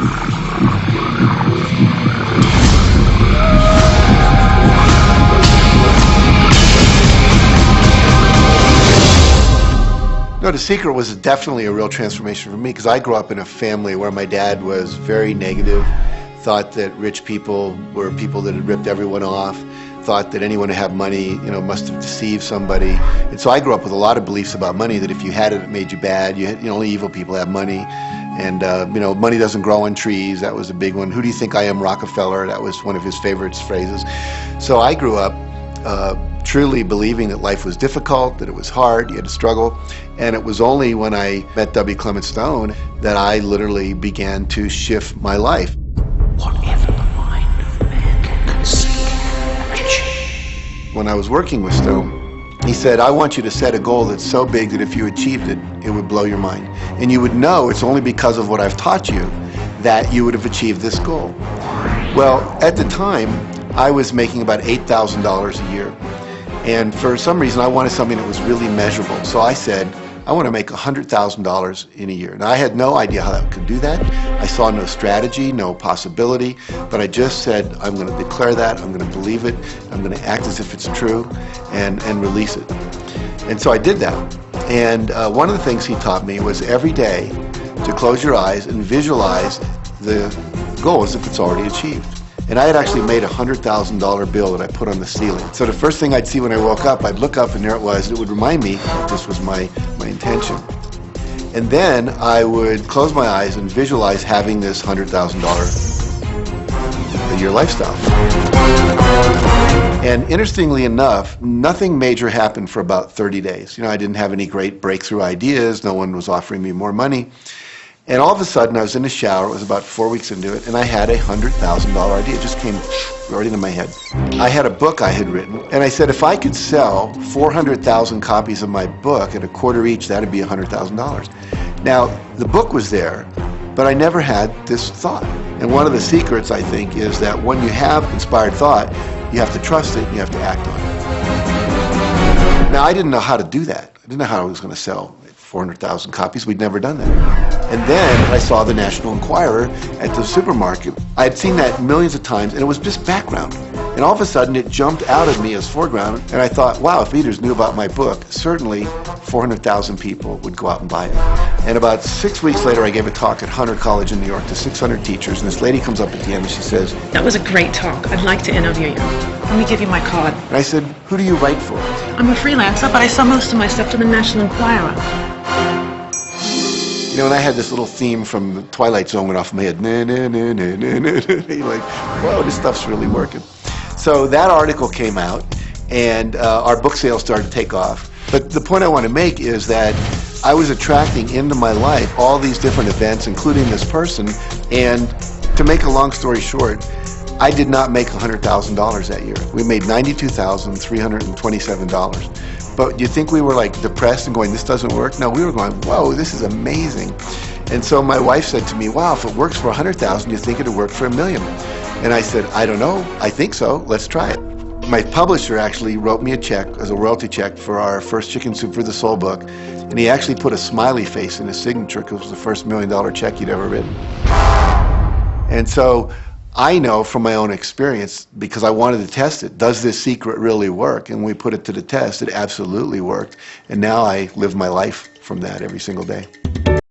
No, The Secret was definitely a real transformation for me because I grew up in a family where my dad was very negative, thought that rich people were people that had ripped everyone off, thought that anyone who had money, must have deceived somebody. And so I grew up with a lot of beliefs about money, that if you had it, it made you bad. Only evil people have money. And, money doesn't grow on trees. That was a big one. Who do you think I am, Rockefeller? That was one of his favorite phrases. So I grew up truly believing that life was difficult, that it was hard, you had to struggle. And it was only when I met W. Clement Stone that I literally began to shift my life. Whatever the mind of man can conceive and achieve. When I was working with Stone, he said, I want you to set a goal that's so big that if you achieved it, it would blow your mind. And you would know it's only because of what I've taught you that you would have achieved this goal. Well, at the time, I was making about $8,000 a year. And for some reason, I wanted something that was really measurable. So I said, I want to make $100,000 in a year. Now, I had no idea how I could do that. I saw no strategy, no possibility, but I just said, I'm going to declare that, I'm going to believe it, I'm going to act as if it's true, and release it. And so I did that. And one of the things he taught me was every day to close your eyes and visualize the goal as if it's already achieved. And I had actually made a $100,000 bill that I put on the ceiling. So the first thing I'd see when I woke up, I'd look up and there it was. It would remind me that this was my intention. And then I would close my eyes and visualize having this $100,000 a year lifestyle. And interestingly enough, nothing major happened for about 30 days. I didn't have any great breakthrough ideas. No one was offering me more money. And all of a sudden, I was in the shower, it was about 4 weeks into it, and I had a $100,000 idea. It just came right into my head. I had a book I had written, and I said, if I could sell 400,000 copies of my book at a quarter each, that'd be $100,000. Now, the book was there, but I never had this thought. And one of the secrets, I think, is that when you have inspired thought, you have to trust it, and you have to act on it. Now, I didn't know how to do that. I didn't know how I was going to sell 400,000 copies. We'd never done that. And then I saw the National Enquirer at the supermarket. I had seen that millions of times, and it was just background. And all of a sudden, it jumped out of me as foreground, and I thought, wow, if readers knew about my book, certainly 400,000 people would go out and buy it. And about 6 weeks later, I gave a talk at Hunter College in New York to 600 teachers, and this lady comes up at the end and she says, that was a great talk. I'd like to interview you. Let me give you my card. And I said, who do you write for? I'm a freelancer, but I sell most of my stuff to the National Enquirer. And I had this little theme from the Twilight Zone went off in my head. Na, na, na, na, na, na. You're like, whoa, this stuff's really working. So that article came out, and our book sales started to take off. But the point I want to make is that I was attracting into my life all these different events, including this person. And to make a long story short, I did not make $100,000 that year. We made $92,327. But you think we were like depressed and going, this doesn't work? No, we were going, whoa, this is amazing. And so my wife said to me, wow, if it works for 100,000, you think it'd work for $1 million? And I said, I don't know. I think so. Let's try it. My publisher actually wrote me a check as a royalty check for our first Chicken Soup for the Soul book. And he actually put a smiley face in his signature because it was the first $1 million check he'd ever written. And so I know from my own experience, because I wanted to test it, does this secret really work? And we put it to the test. It absolutely worked. And now I live my life from that every single day.